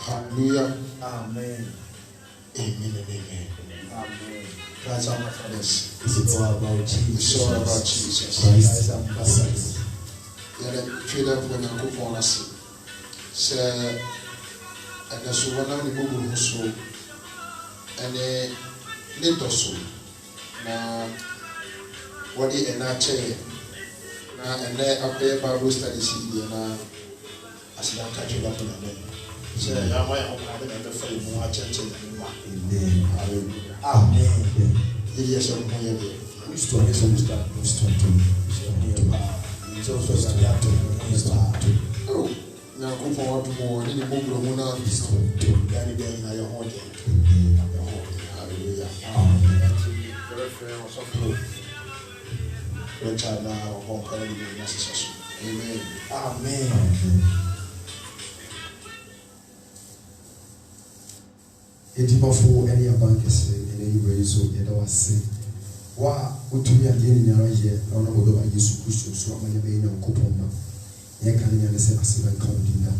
Hallelujah. Amen. Amen and amen. Amen. That's our promise. It's all about Jesus. It's all about Jesus. Christ ambassadors. Trader when I go for us. Sir, and the so one of the mobile so and a little so. Now, what is an chair? Now, and there up there Bible studies here now. As I catch you up in a minute. So I might have a friend more church in the Amen. Hallelujah. Amen. Yes, I'm here. We start to start. Oh, now go forward to more in the book of Mona. Danny Day in your home. Hallelujah. Amen. Amen. Edibafo any abankese any rezo yedawase wa utumi ade nyara ye na ona bodo ba Yesu Kristo so amanya be nya nkopoma ye kan nya ne se aseba kan dinda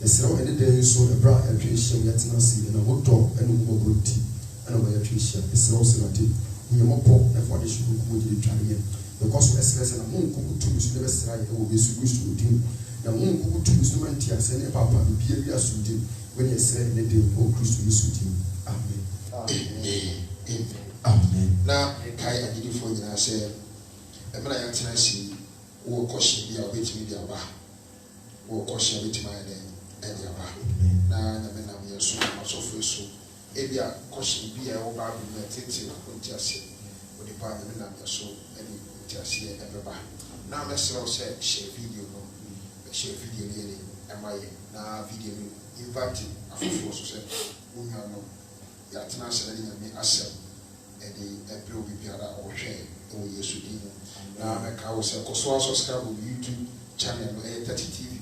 esero ene de so ebra atwehia yetina si na wodo ene kuboboti ana ba atwehia esero serate nye mopo e for de shuku kuma de twaye because esere na mun ko utumi so de besera ye wo Yesu Kristo din na mun ko utumi so mantia se ne papa bia bia so din when you say the day of Christ is with Amen. Amen. Amen. Now, I did it for you. I say, I'm not going to see who caution me a bit with your bar. Who caution me to my name and your bar. Now, I'm not so much of you. So, if you are caution be a over meditating on just with the parliament, I'm so many just here ever bar. Now, Mr. Say, share video, share video, am I now video invited after so said, Unyano, Yatina said, me asem, and the April Biara or share, or Yesudino. Now, I can say, Coswa subscribe on YouTube channel, 30 TV,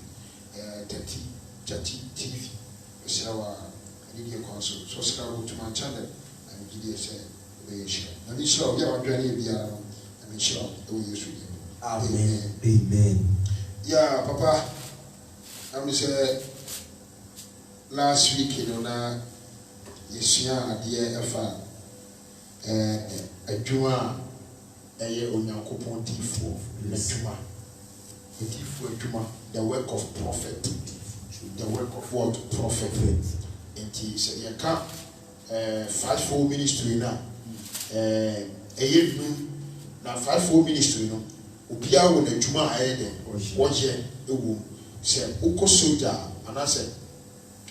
30 TV. So, I need your console, subscribe to my channel, and give you a say, we share. And it's sure, we are going to be around, I mean, sure, we Yesudino. Amen. Amen. Yeah, Papa, I'm say. Last week, you know, now, yes, yeah, dear Efa, a Juma, a year on your coupon T4, the work of prophet, the work of what prophet, and he said, you can't 5-4 ministry now, a year now 5-4 ministry, no, Ubia when a Juma ahead, watch it, a womb, said, Oko soldier, and I said,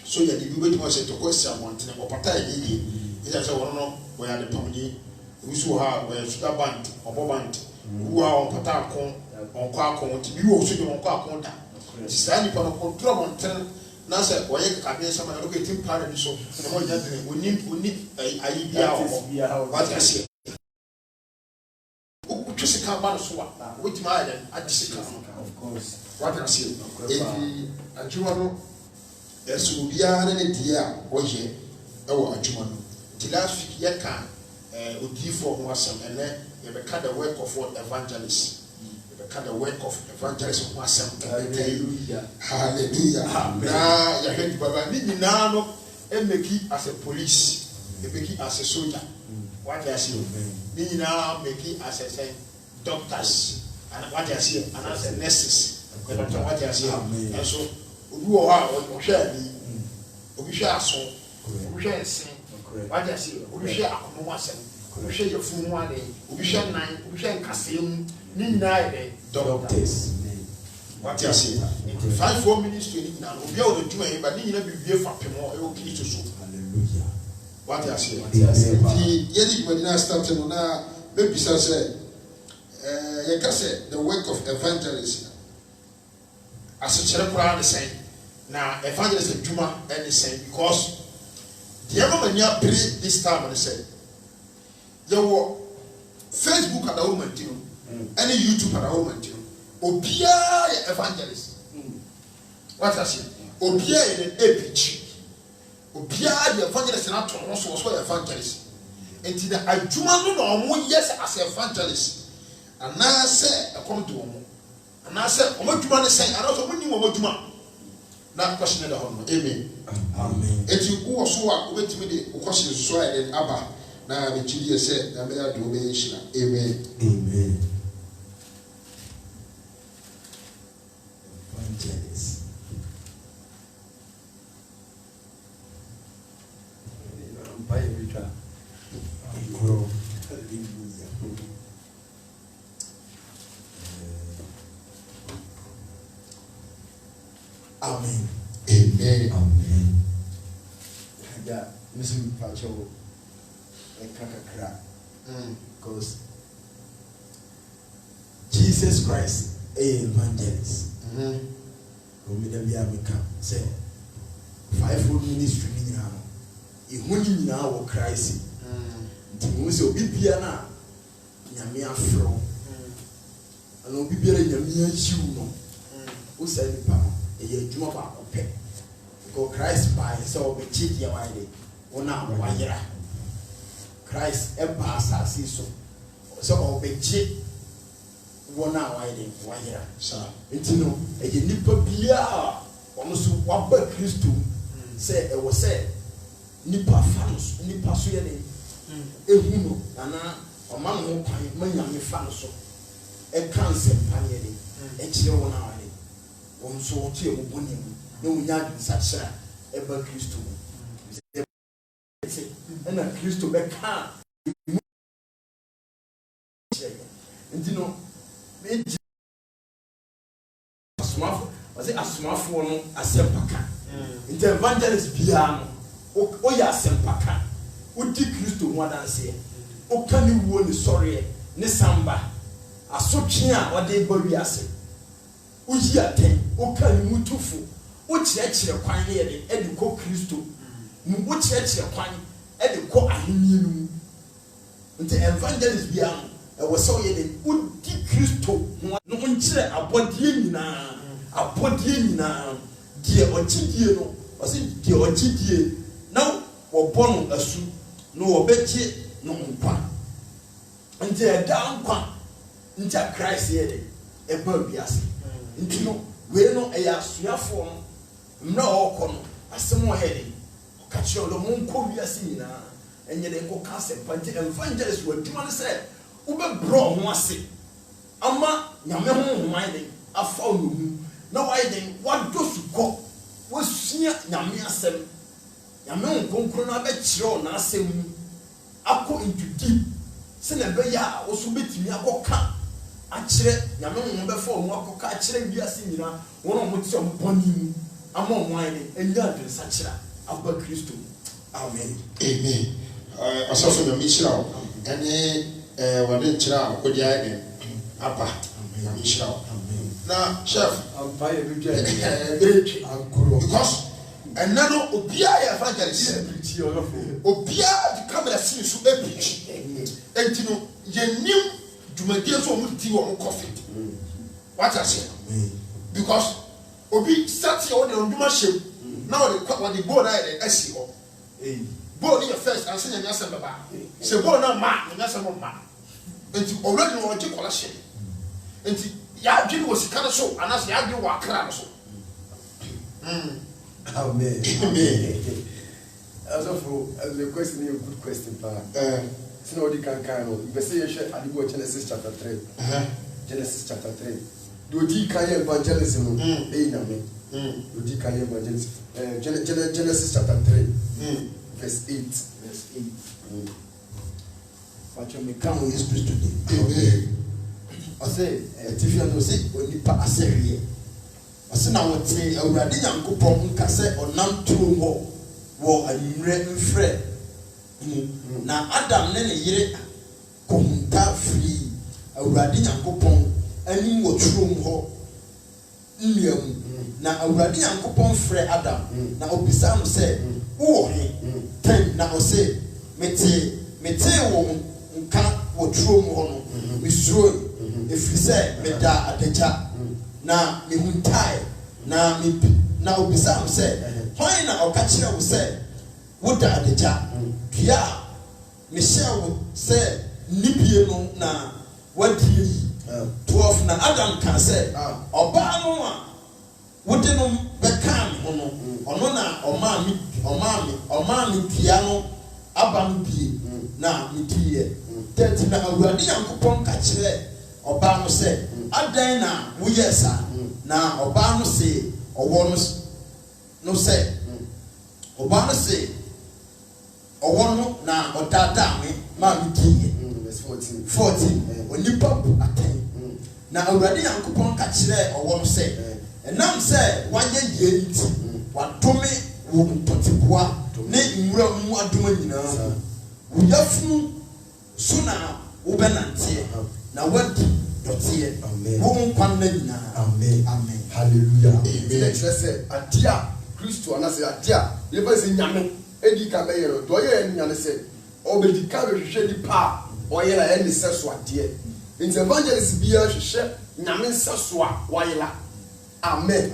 so you did wait much to question one thing or Pata. It has a one where the Pomini, we saw her where sugar band or boband, who are on Patacon, on Quacon, to be also on Quaconda. Standing upon a control on 10. Nasa, why you can be some locating parent so the more that we need a idea of what I say. Just a carbon swap, which my at the of course. What I say, and you so biara ne dia oye e wo adwuma no the last week ye kan odi for ho asem ene ye be ka the work of what evangelist ye be ka the work of evangelist ho asem hallelujah na ya hedi baba ni nyina no e meki as a police e meki as a soldier what they say ni nyina meki as a doctors and what they say and as a nurses what they say and so obi o ha o hwe ani obi hwe aso obi hwe ense what you see obi hwe akomo asem obi hwe yefun ho ade obi hwe nan obi hwe nkasem ni nyina ide doctors what you see 5-4 minutes to ni nyina obi o do tuma ba ni nyina bibie fapemo e o Kristo so hallelujah what you see the yedi medina start no na be bisa say you can say the work of evangelism as a chere kura the same now evangelism juma and the same because the ever many pre this time and say you Facebook at the moment, any YouTube at the moment, Obia evangelist. What I say? Obia in a pitch. Obia the evangelist and also was evangelist. And the Ajumano no yes as evangelist. And now say a come to home. And I said, Omojuma say, and also when you Omojuma. That question at home. Amen. Amen. And you also wait to me the question so and Abba. Now the Julia said, Namea do Amen. Amen. Evangelist. Buy a ritual. Amen. Amen. Amen. Yeah, Mr. Pacho, because Jesus Christ, a evangelist. Say, fivefold ministry now. If we now Christ, so be piana, Yamia Fro, and will be bearing Yamia Juno, who said, a Juma pet. Because Christ by so be cheat your idea, one hour, 1 year. Christ a pastor, so so be cheat 1 hour, 1 year. Sir, it's no, a nipper beer, almost what but Christo say, it was said, Nipper fans, Nipper Sweden, a humo, and a man who pine, Mayami fans, a cancer, Panier, a chill 1 hour. One so tear winning, no yard such ever Christo. And a Christo back car. And you know, a smart was it a smartphone, a sempaka. In the evangelist piano, oh, ya sempaka. Would the Christo more than say, oh, can you won sorry, Nisamba, a sochia or they bury us. Uji attend, Oka Mutufu, which actually a quine at the co Christo, which actually a quine at the co Ahinium. The evangelist beyond, I was so yet would the Christo, no one chair a body now, dear Ochidio, was it dear Ochidio, now or born a soup, no betty, no one. And they are down quan, into Christ here, a burbias. Intino, we know a suafon, no cono, a similar heading, catch your moon coviasina, and yet a co-castle, but the evangelists were doing say, Uber bro, was it? Ama, Yaman minding, I found you. No, I think what does go was near Yamia Sem Yaman Concrona Betro, Nasem, Ako into deep, Senebeya, also bit me a coca. Actually, Yaman before Wako catching Biasina, one of some bonny, among wine, and yard such a Christo. Amen. Amen. I saw some Michel, and one in Chira, with the idea. Abba, Michel. Now, Chef, I'm buying a because another Obia evangelist, Obia the camera seems to be preach, and you know, you knew. To make tea or coffee. What I say? Because Obi sat here on the machine. Now the board I SEO. Board in your first and send your answer baba. Say board now man, and that's a man. And you already know what you call a shame. And Yagi was kind of so, and as Yagi walk around so. Amen. Amen. As of the question, a good question, no, you can kind of. But say you share Genesis chapter 3. Genesis chapter 3. Do you can evangelism? Amen. Do you can evangelism? Genesis chapter 3, verse 8. Verse 8. But you may come with His Spirit today. I say, if you know, say, when you pass a year, I say, now what say, I will be young couple, Cassette or none too more, and red and fred. Na Adam ne yire kohunta free awurade Nyankopɔn ani wɔ turom hɔ nnuam na awurade Nyankopɔn frɛ Adam na obisa no sɛ wo he ten na ɔsɛ mete wo nka wo turo mu hono misuro efrise meda adeja na mehuntai na na obisa am say why na okachira wo say woda adeja dua Michelle say nipie no na wadi 12 na Adam can say oba no a wode no beka me hono ono na oma mi dua no aba no bie na mitie tet na awurade yankopon ka kire oba no say adan na wo yesa na oba no say owo no say oba no say owo no na odada me ma mitie verse 14 onipa bu aten na awurade yankopon ka kire owo no say enam say wanye ye nti wadome wo mpoteboa ne nwura mu adoma nyina wo yafunu so na wo benante na wadi dotie wo nkwan na nyina amen hallelujah amen say adia Kristo na say adia ye ba say nyame edi ka be yero do ye nyane say obedi ka be hwehwe di pa oyela eni seso ade in evangelist bia hwehwe nyame seso a wayela amen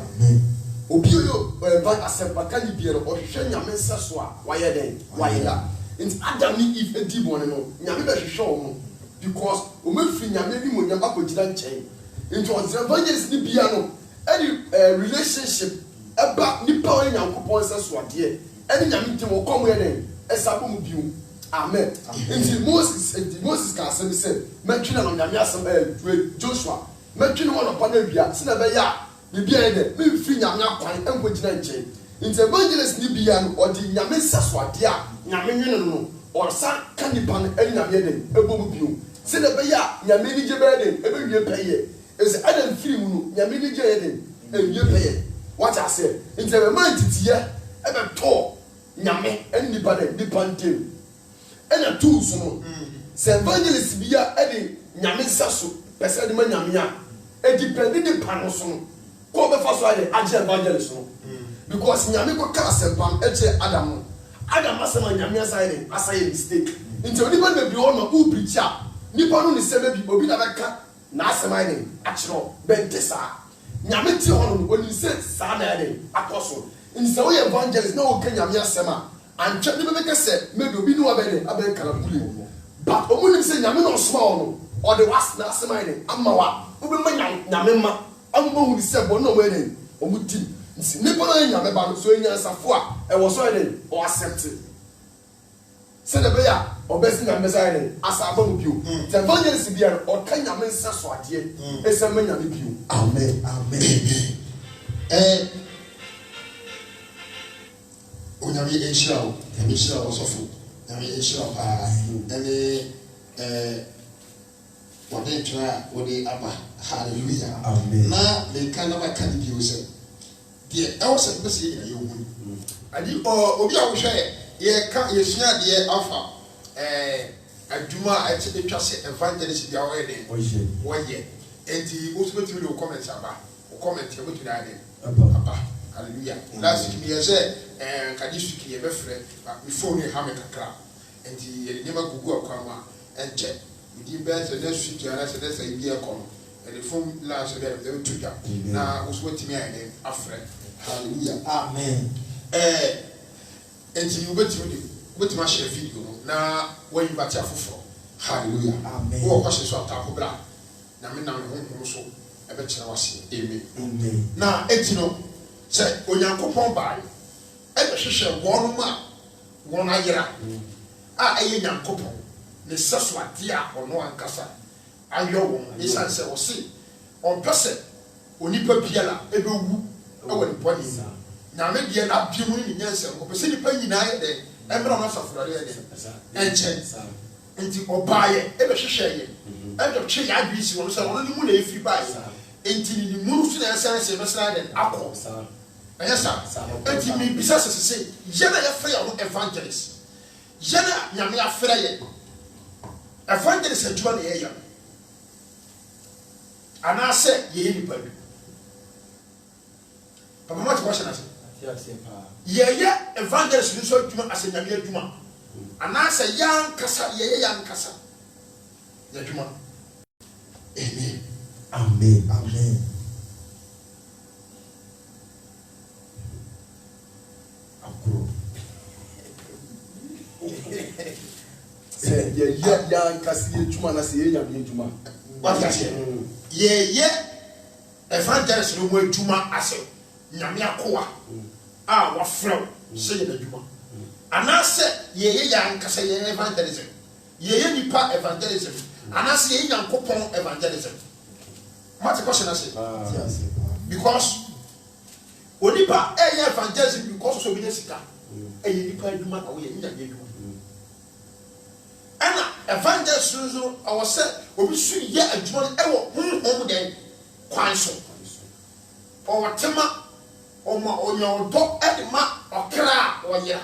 obio ba asempa ka ni bia o hwehwe nyame seso a waye den wayela in Adam ni if edi bone no nyame be hwehwe o because o me free nyame ni mo nyamba ko gida nchen into evangelist ni bia no any relationship eba nipa o nyankopon seso ade any nyame ti mo kom ye den esabo mu biu amen into Moses can say metwina no nyame asem Joshua metwina won opa na wia se na be ya bibia de me free nyame akwan enko gina nchen into evangelist ni bia no odi nyame seso ade a nyame nwene no or sa kanipan any nyame den ebo mu biu se na be ya nyame ni je be den ebe wie peye is Adam free mu no nyame ni je den ewie peye what I say into the man titiye ebe to nyame any bad dependent ena tools no se evangelist bia edi nyame saso pese de ma nyame a e depend de pano so no ko be fa so ade age evangelist no because nyame ko ka asempam eche Adam asema nyame asaye mistake nti oni ba be o no u preacher nipa no ni se be bi obi na be ka na asema ide achiro be desa nyame ti hono oni se sa na ade akoso nti se wo evangelist na wo ka nyame asema and check the make say maybe obi no abede abe kala kuli but omunim say nyame no small no or the was na asema ide amawa obi ma nyame ma amma hu ni say bo no we den omuti nti nipa no nyame ba no so enya safo a e wo so ide o accept say the be ya obesi nyame say ide asaba mu bio the evangelist bia o ka nyame nsa so ade e say ma nyame bio amen Onyame enshira enshira osofo nyame enshira wade tra wade aba hallelujah amen na le kana ba kan bi ose de e wo se bese ye ye hu adi obi a wo hwe ye ka ye sua de afa adwuma a ete betwa se evangelist bia wo ye de wo ye enti wo so betimi le comment aba wo comment ye betimi ade aba hallelujah last week me say kadishu ki be frɛ before ni ha me kakra enti ye nyema gugu akwanwa enche di be se na sutu ara se na sai bi ekɔ no e phone la se de tuja na wo so betimi ade afrɛ hallelujah amen enti you betimi share video no na when you batia foforo hallelujah amen wo kwase so atako bra na me na me honhom so e be kyerɛ wase amen na enti no se onyankopɔn bae e be hwehwɛ wɔn ma wɔn ayera a eye nyankopɔn ne seso ade a ɔno ankasa ayɔ wɔn esan sɛ wɔse ɔmpɛsɛ onipa biala ebewu ɛwɔ ne bɔne nyame deɛ na abie mu ne nyansa ɔpɛsɛ nipa nyinaa yɛ dɛ ɛmra no asafurade yɛ dɛ ɛnkyɛn nti ɔbaayɛ ebe hwehwɛ yɛ ɛdɔ twe yɛ adwi si wɔn sɛ wɔn ne mu na efiri baayɛ enti ne mu so na ɛsan sɛ bɛsra dɛ akɔ ɛyɛ sa enti mi bisa sɛ yɛna yɛfrɛ yɛ ho evangelist yɛna nyame afrɛ yɛ evangelist adwuma na yɛyɛ anaasɛ yɛyɛ nipa bi papa ma te wɔhyɛ n'ase yɛyɛ evangelist nso adwuma asɛ nyame adwuma anaasɛ yɛankasa yɛyɛ yɛankasa Yajuma. Amen. Amen. Amen. Akuro. Say ya kasi ejuma na say ya bi ejuma. What you say? Ye evangelist no mo ejuma ase. Nyame akoa. Ah wa flow. Say ye ejuma. Anase ye ya nkasa ye evangelism. Ye nipa evangelism. Anase ye nyankopon evangelism. What the question I say? Because onipa evangelism because of obedience sika. Nipa ejuma na we ye nyame ejuma. Ana evangelist so I was said obi su ye adwuma ewo honhom den kwan so o watema o ma onyo do e ma okra o yira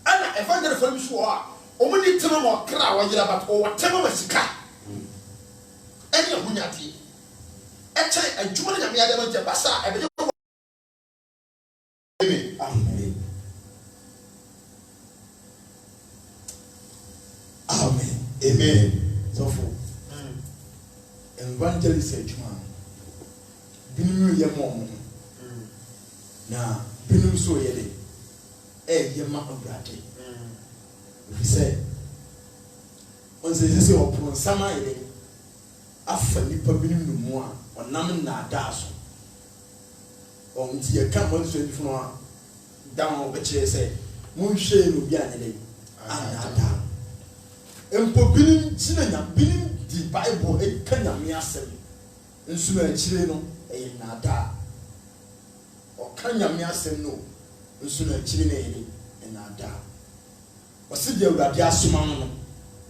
ana evangelist for bi so o mo ni tema ma okra o yira but o watema ma sika eni ahunyati e chai adwuma na nyame ade ma je basa e be Amen. Amen. Amen. So for evangelist ejuma binu ye mo na binu so ye de ye ma obrade we say on se opron sama ye afa nipa binu no mu a onam na da so on ti ye kan mo so bi funu a down be kire say mo hwe no bi anye de anada empo binim tinanya binim di bible e kanyame asem nso na akire no e nada o kanyame asem no nso na akire na e nada o se de awurade asoma no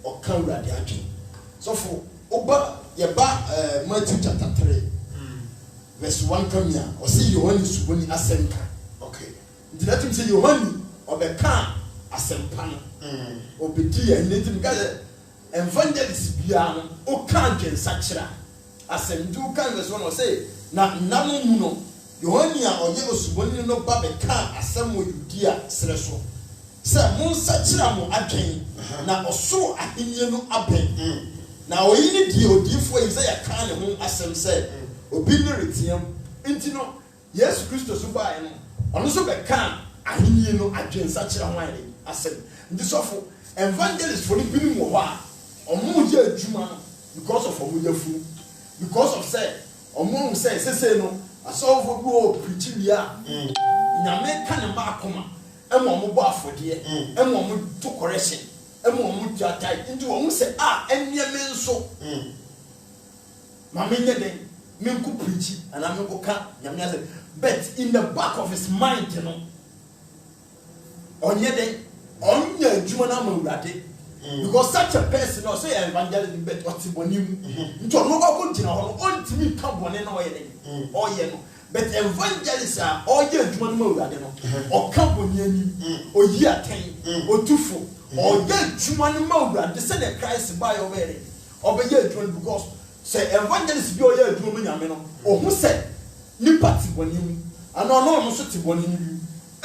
o kan awurade adwe so for oba ye ba Matthew chapter 3 verse 1 kamia o se Yohane suboni asem ka okay ndi na tum se Yohane obeka asempa no obedi ya netim gaze evangelist bia no o kan dwensa kira asemdu kan verse 1 o say na nanu mu no Yohane a onye osuboni no ba be kan asem wo Yudia sere so se mo nsa kira mo adwen na osoro ahenye no aben na oyi ni die odifo yi say ya kan ne ho asem se obi no retiam enti no Yesu Kristo so ba no ono so be kan ahenye no adwen sa kira ho ayɛ asem ndi sofo evangelist for the binu wo ha omo je adwuma because of omo yafu because of say omo say no asofo bi o preach bia nyame ka ne ma akoma emo omo bo afode emo omo to correction emo omo jatai ndi omo say enye me nso ma me nye den me nku preach and am nku ka nyame say but in the back of his mind you know onye den onya adwuma na mawurade because such a person also evangelism bet otibonim nto no go gina ho ontimi ka bone na oye no but evangelist oye adwuma na mawurade no o ka bone ani oyi aten otufo oye adwuma na mawurade se the Christ by over obeye adwuma because say evangelist bi oye adwuma nyame no ohu se ni party bonim ana no so ti bonim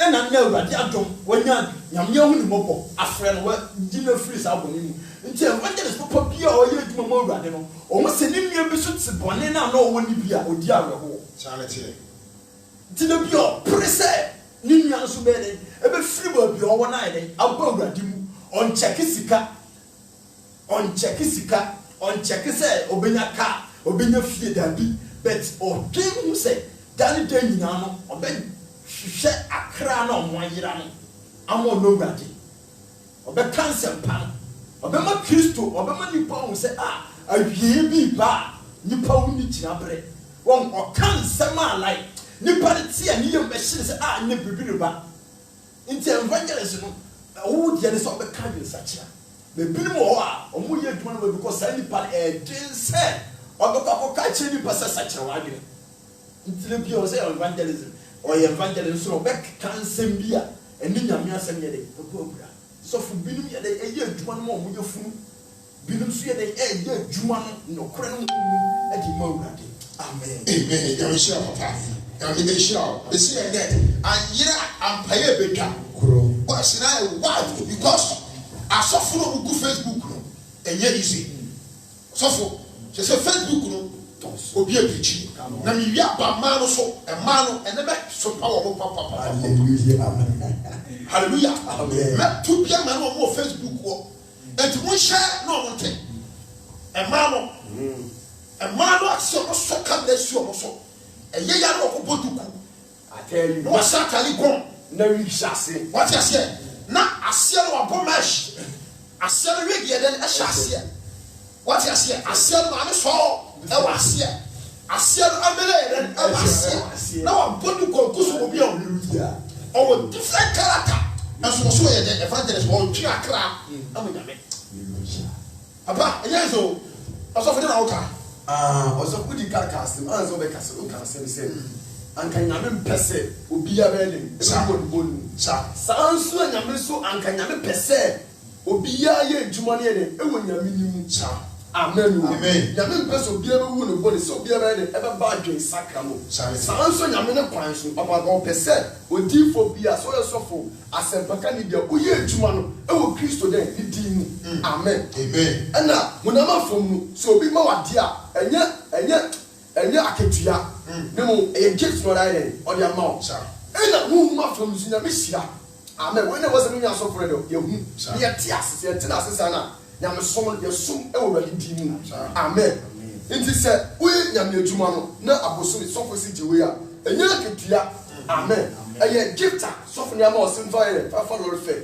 ena na awurade adom wanya nyame hu ni mobo afre no gina free sa boni mu nti evangelist papa bia oye adwuma ma awurade no o mo se ni nua bi so ti boni na no woni bia odi aweho charity nti na bia prese ni nua so be den ebe free ba bia o wona eden aba awurade mu on check se obenya ka obenya fie dabi but o dream hu se dani den nyina no oben hwehwe akra na omoyira no amo no wurade obe cancer pan obe ma Kristo obe ma nipa hu se awie bi ba nipa hu ni kina bre won o cancer ma lai nipa ti ani yem be hire se ne bibiri ba nti evangelist no wo de ne so obe ka bi sachira be binim ho omo ye dwuma no because sa nipa den se obe ko ka chi nipa se sachira wa adwe nti le bi o se evangelism or evangelist so back can sembia and nyame asem ye de okura so fu binum ye de eye adwuma no mo ye funu binum so ye de eye adwuma no nokore no e di mawurade amen amen ya shira papa ya me shira the see that anyira ampaye bedwa Kuro. but na why because asofo no go Facebook no enye easy sɔfo kyɛ sɛ Facebook no obi apirikyi na mewie aba mmaa no so mmaa no ɛne bɛ sopa wɔ mo papapapa hallelujah mɛto bia ma no ɔmo wɔ Facebook wɔ enti monhyɛ na ɔmo nte mmaa no ase ɔmo so kamera si ɔmo so ɛyɛ ya na ɔkɔbɔ duku atɛli na wɔhyɛ atale gɔn na wihyɛ ase wate aseɛ na aseɛ no wabɔ mesh aseɛ no wigi ɛdɛ ɛhyɛ aseɛ wate aseɛ aseɛ no maame sɔɔ ɛwɔ aseɛ aseɛ no amele yɛrɛ ɛwɔ aseɛ na wabɔ duku ɔkusu obi a ɔwɔ different character ɛnso wɔso yɛ dɛ evangelist wɔn twi akra ɛwɔ nyame papa ɛyɛ nso ɔsɔfo de na ɔka ɔsɔfo di ka kaasɛm ansa ɔbɛ kaasɛm sɛ anka nyame mpɛ sɛ obiara bɛyɛ ne ɛbɛbɔ ne bɔnu saa nso a nyame so anka nyame pɛ sɛ obiara yɛ adwuma no yɛ ne ɛwɔ nyame ne mu amen nyame mpɛ sɛ obiara bɛwu ne bɔne sɛ obiara bɛyɛ ne ɛbɛba adwen sakra mu saa nso nyame ne kwan so ɔpapa ɔpɛ sɛ odiifo bi a sɛ ɔyɛ sɔfo asɛmpaka ne deɛ woyɛ adwuma no ɛwɔ kristo dɛ ne din mu amen ɛna honam afam no sɛ obi ma wadeɛ a ɛnyɛ akatua ne mu ɛyɛ gift no ɔda yɛ ɔde ama wo ɛna honhom afam so nyame hyira amen wɔn na wɔsɛ no nya asɔfo no yɛhu ne yɛte ase yɛte no ase saa na nyame som yɛsom ɛwɔ wɛde din mu amen nti sɛ woyɛ nyame adwuma no na abosom sɔfo si gye wei a ɛnyɛ akatua amen ɛyɛ gift a sɔfo ne ama ɔse mfa yɛ fafa lɔre fɛ